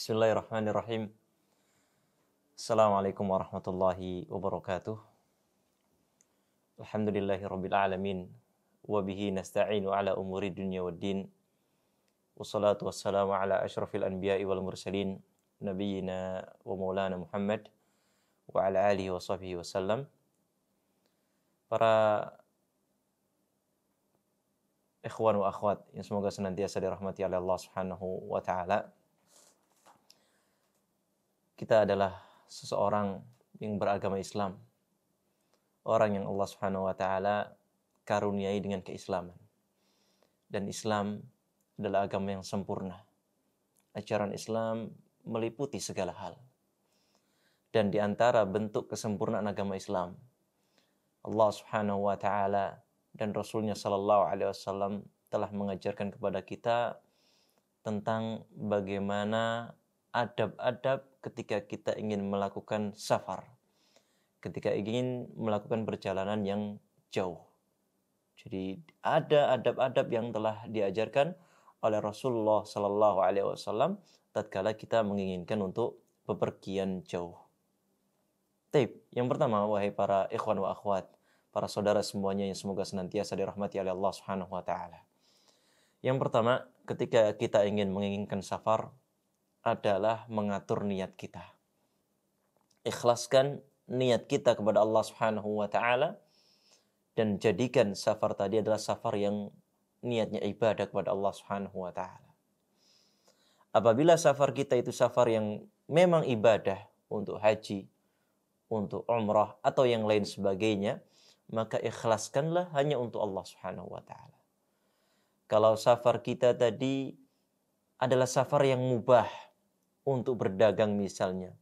Bismillahirrahmanirrahim. Assalamualaikum warahmatullahi wabarakatuh. Alhamdulillahirabbil alamin wa bihi nasta'inu ala umuri dunya waddin. Wassalatu wassalamu ala asyrafil anbiya'i wal mursalin nabiyyina wa maulana Muhammad wa ala alihi wa sahbihi wasallam. Para ikhwan wa akhwat yang semoga senantiasa dirahmati oleh Allah Subhanahu wa taala. Kita adalah seseorang yang beragama Islam. Orang yang Allah Subhanahu wa taala karuniai dengan keislaman. Dan Islam adalah agama yang sempurna. Ajaran Islam meliputi segala hal. Dan di antara bentuk kesempurnaan agama Islam, Allah Subhanahu wa taala dan Rasulnya sallallahu alaihi wasallam telah mengajarkan kepada kita tentang bagaimana adab-adab ketika kita ingin melakukan safar, ketika ingin melakukan perjalanan yang jauh. Jadi ada adab-adab yang telah diajarkan oleh Rasulullah sallallahu alaihi wasallam tatkala kita menginginkan untuk bepergian jauh. Taib, yang pertama, wahai para ikhwan wa akhwat, para saudara semuanya yang semoga senantiasa dirahmati oleh Allah Subhanahu wa taala. Yang pertama, ketika kita menginginkan safar adalah mengatur niat kita. Ikhlaskan niat kita kepada Allah Subhanahu wa taala dan jadikan safar tadi adalah safar yang niatnya ibadah kepada Allah Subhanahu wa taala. Apabila safar kita itu safar yang memang ibadah untuk haji, untuk umrah atau yang lain sebagainya, maka ikhlaskanlah hanya untuk Allah Subhanahu wa taala. Kalau safar kita tadi adalah safar yang mubah untuk berdagang misalnya,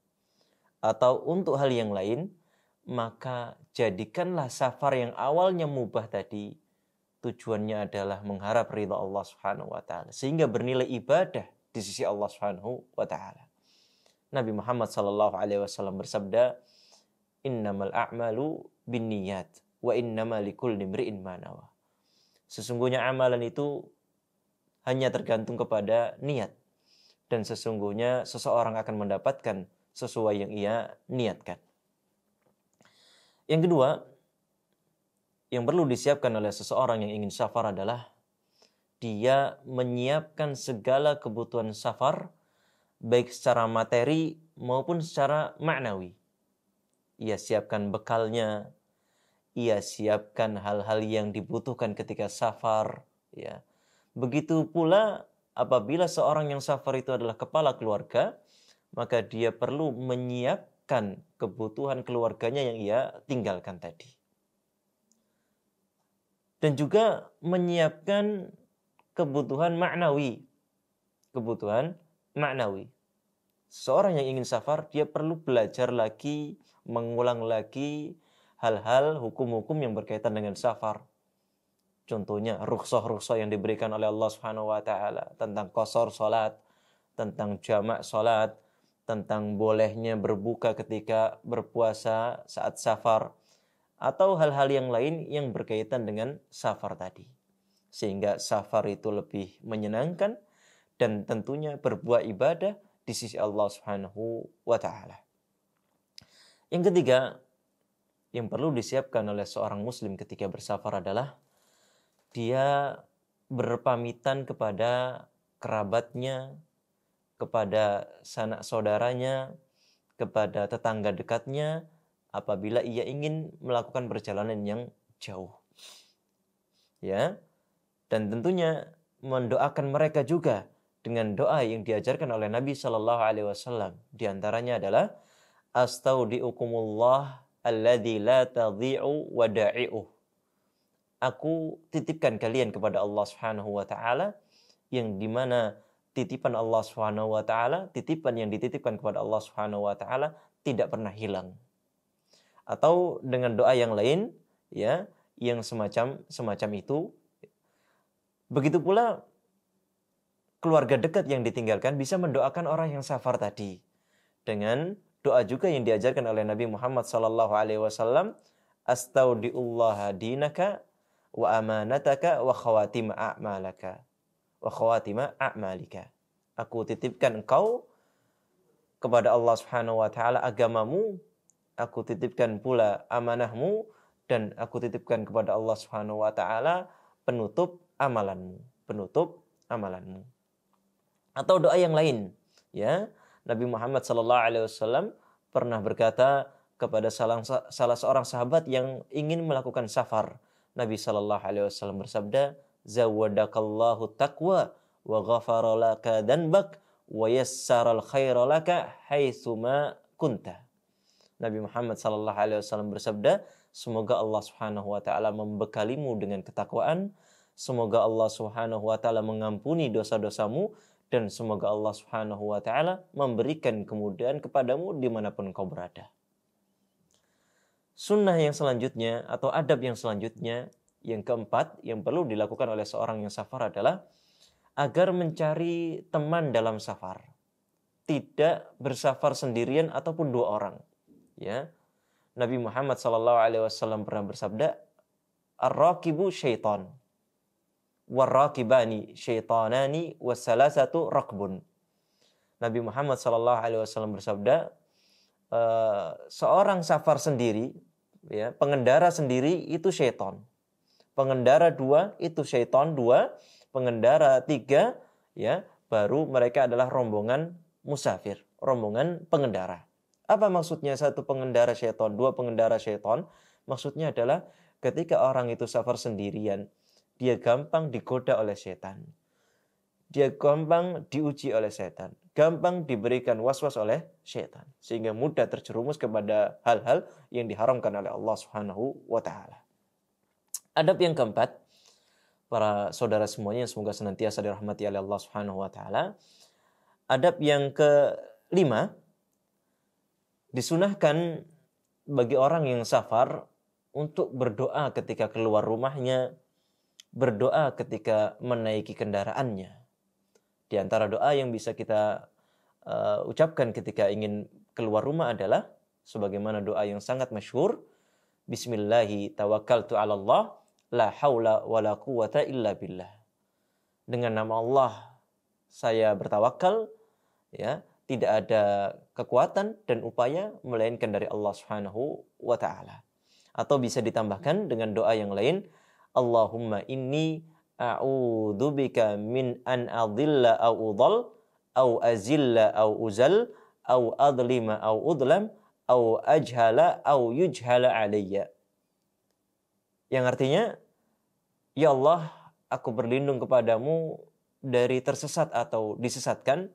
atau untuk hal yang lain, maka jadikanlah safar yang awalnya mubah tadi tujuannya adalah mengharap ridha Allah Subhanahu wa taala sehingga bernilai ibadah di sisi Allah Subhanahu wa taala. Nabi Muhammad sallallahu alaihi wasallam bersabda, "Innamal a'malu binniyat wa innamal likulli imri'in ma nawa." Sesungguhnya amalan itu hanya tergantung kepada niat. Dan sesungguhnya seseorang akan mendapatkan sesuai yang ia niatkan. Yang kedua, yang perlu disiapkan oleh seseorang yang ingin safar adalah dia menyiapkan segala kebutuhan safar, baik secara materi maupun secara maknawi. Ia siapkan bekalnya, ia siapkan hal-hal yang dibutuhkan ketika safar. Ya. Begitu pula apabila seorang yang safar itu adalah kepala keluarga, maka dia perlu menyiapkan kebutuhan keluarganya yang ia tinggalkan tadi. Dan juga menyiapkan kebutuhan maknawi. Kebutuhan maknawi. Seorang yang ingin safar, dia perlu belajar lagi, mengulang lagi hal-hal hukum-hukum yang berkaitan dengan safar. Contohnya rukhsah-rukhsah yang diberikan oleh Allah Subhanahu wa taala tentang qasar salat, tentang jamak salat, tentang bolehnya berbuka ketika berpuasa saat safar atau hal-hal yang lain yang berkaitan dengan safar tadi. Sehingga safar itu lebih menyenangkan dan tentunya berbuah ibadah di sisi Allah Subhanahu wa taala. Yang ketiga, yang perlu disiapkan oleh seorang muslim ketika bersafar adalah dia berpamitan kepada kerabatnya, kepada sanak saudaranya, kepada tetangga dekatnya apabila ia ingin melakukan perjalanan yang jauh. Ya. Dan tentunya mendoakan mereka juga dengan doa yang diajarkan oleh Nabi sallallahu alaihi wasallam. Di antaranya adalah astaudiukumullah alladzi la tadhi'u wada'i'uh. Aku titipkan kalian kepada Allah Subhanahu wa taala yang dimana titipan Allah Subhanahu wa taala, titipan yang dititipkan kepada Allah Subhanahu wa taala tidak pernah hilang. Atau dengan doa yang lain ya, yang semacam itu. Begitu pula keluarga dekat yang ditinggalkan bisa mendoakan orang yang safar tadi dengan doa juga yang diajarkan oleh Nabi Muhammad sallallahu alaihi wasallam, astaudiullaha dinaka wa amanataka wa khawatima a'malika. Aku titipkan engkau kepada Allah Subhanahu wa taala agamamu, aku titipkan pula amanahmu, dan aku titipkan kepada Allah Subhanahu wa taala penutup amalanmu, penutup amalanmu. Atau doa yang lain, ya. Nabi Muhammad sallallahu alaihi wasallam pernah berkata kepada salah seorang sahabat yang ingin melakukan safar. Nabi sallallahu alaihi wasallam bersabda, "Zawadakallahu taqwa wa ghafara laka dhanbak wa yassaral khaira laka haitsuma kunta." Nabi Muhammad sallallahu alaihi wasallam bersabda, semoga Allah Subhanahu wa taala membekalimu dengan ketakwaan, semoga Allah Subhanahu wa taala mengampuni dosa-dosamu, dan semoga Allah Subhanahu wa taala memberikan kemudahan kepadamu dimanapun kau berada. Sunnah yang selanjutnya atau adab yang selanjutnya, yang keempat yang perlu dilakukan oleh seorang yang safar adalah agar mencari teman dalam safar. Tidak bersafar sendirian ataupun dua orang. Ya. Nabi Muhammad SAW pernah bersabda, "Ar-rakibu syaitan, war-rakibani syaitanani, wassalasatu rakbun." Nabi Muhammad SAW bersabda, seorang safar sendiri, ya, pengendara sendiri itu syaitan. Pengendara dua itu syaitan dua, pengendara tiga, ya, baru mereka adalah rombongan musafir, rombongan pengendara. Apa maksudnya satu pengendara syaitan, dua pengendara syaitan? Maksudnya adalah ketika orang itu safar sendirian, dia gampang digoda oleh setan. Dia gampang diuji oleh setan, gampang diberikan was-was oleh setan, sehingga mudah terjerumus kepada hal-hal yang diharamkan oleh Allah Subhanahu wa taala. Adab yang keempat, para saudara semuanya yang semoga senantiasa dirahmati oleh Allah Subhanahu wa taala. Adab yang kelima, disunahkan bagi orang yang safar untuk berdoa ketika keluar rumahnya, berdoa ketika menaiki kendaraannya. Di antara doa yang bisa kita ucapkan ketika ingin keluar rumah adalah sebagaimana doa yang sangat masyhur, Bismillahi tawakkaltu 'ala Allah, la haula wala quwata illa billah. Dengan nama Allah saya bertawakal, ya, tidak ada kekuatan dan upaya melainkan dari Allah Subhanahu wa taala. Atau bisa ditambahkan dengan doa yang lain, Allahumma inni a'udzubika min an adilla au udhal au azilla au uzal au adlima au udlam au ajhala au yujhala alayya. Yang artinya, ya Allah, aku berlindung kepadamu dari tersesat atau disesatkan,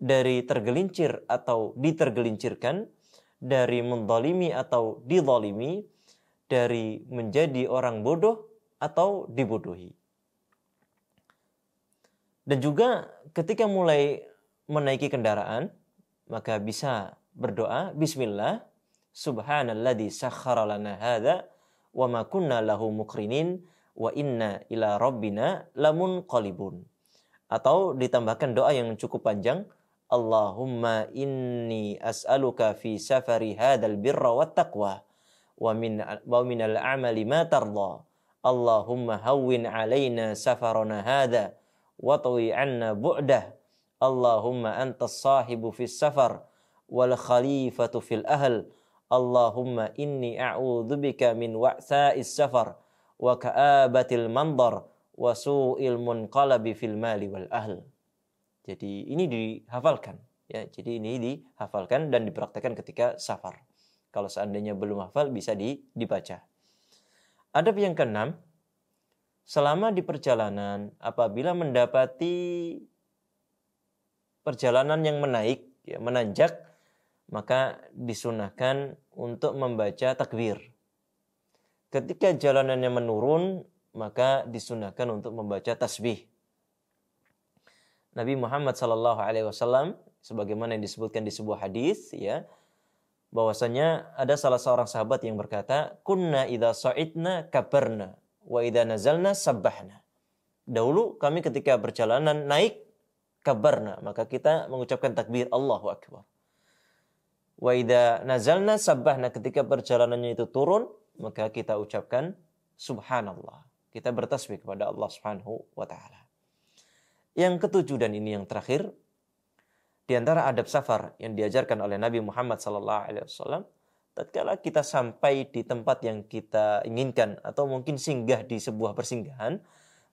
dari tergelincir atau ditergelincirkan, dari menzalimi atau dizalimi, dari menjadi orang bodoh atau dibodohi. Dan juga ketika mulai menaiki kendaraan, maka bisa berdoa, Bismillah, Subhanalladzi sakhkhara lana hadza wa ma kunna lahu muqrinin wa inna ila rabbina lamunqalibun. Atau ditambahkan doa yang cukup panjang, Allahumma inni as'aluka fi safari hadzal birra wat taqwa wa minal amali ma tarda. Allahumma hawwin alaina safarana hadza wa tawi 'anna bu'dah. Allahumma antas sahibu fis safar wal khalifatu fil ahl. Allahumma inni a'udzubika min wa'sa'is safar wa ka'abatil mandar wa su'il munqalabi fil mali wal ahl. Jadi ini dihafalkan, ya. Jadi ini dihafalkan dan dipraktekkan ketika safar. Kalau seandainya belum hafal bisa dibaca. Adab yang keenam, selama di perjalanan apabila mendapati perjalanan yang menaik, ya, menanjak, maka disunahkan untuk membaca takbir. Ketika jalanannya menurun, maka disunahkan untuk membaca tasbih. Nabi Muhammad SAW, sebagaimana yang disebutkan di sebuah hadis, ya, bahwasanya ada salah seorang sahabat yang berkata, kunna idza sa'idna kabarna wa idza nazalna sabbahna. Dahulu kami ketika perjalanan naik kabarna, maka kita mengucapkan takbir Allahu Akbar. Wa idza nazalna sabbahna, ketika perjalanannya itu turun, maka kita ucapkan subhanallah. Kita bertasbih kepada Allah Subhanahu wa taala. Yang ketujuh dan ini yang terakhir, Di antara adab safar yang diajarkan oleh Nabi Muhammad SAW, tatkala kita sampai di tempat yang kita inginkan atau mungkin singgah di sebuah persinggahan,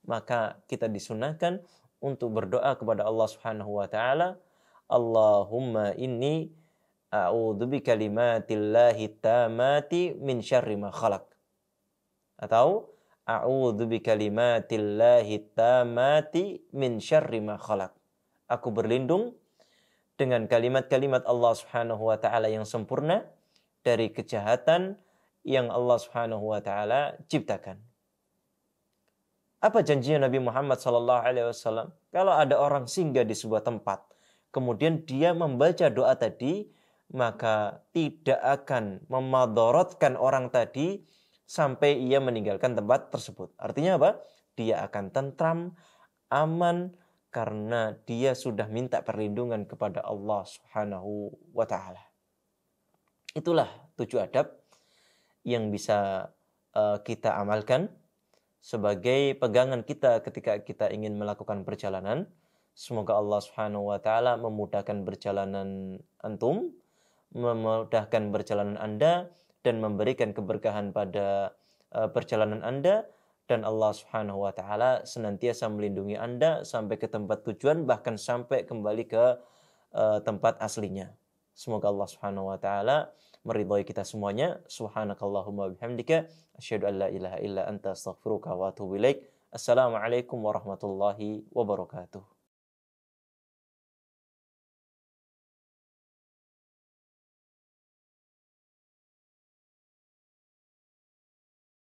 maka kita disunahkan untuk berdoa kepada Allah Subhanahu wa taala, Allahumma inni a'udzu bikalimatillahi tammati min syarri ma khalaq. Atau a'udzu bikalimatillahi tammati min syarri ma khalaq. Aku berlindung dengan kalimat-kalimat Allah Subhanahu wa taala yang sempurna dari kejahatan yang Allah Subhanahu wa taala ciptakan. Apa janjinya Nabi Muhammad sallallahu alaihi wasallam? Kalau ada orang singgah di sebuah tempat, kemudian dia membaca doa tadi, maka tidak akan memadorotkan orang tadi sampai ia meninggalkan tempat tersebut. Artinya apa? Dia akan tentram, aman, karena dia sudah minta perlindungan kepada Allah Subhanahu wa taala. Itulah 7 adab yang bisa kita amalkan sebagai pegangan kita ketika kita ingin melakukan perjalanan. Semoga Allah Subhanahu wa taala memudahkan perjalanan antum, memudahkan perjalanan Anda, dan memberikan keberkahan pada perjalanan Anda, dan Allah Subhanahu wa taala senantiasa melindungi Anda sampai ke tempat tujuan, bahkan sampai kembali ke tempat aslinya. Semoga Allah Subhanahu wa taala meridhai kita semuanya. Subhanakallahumma bihamdika asyhadu an la ilaha illa anta astaghfiruka wa atubu ilaik. Assalamualaikum warahmatullahi wabarakatuh.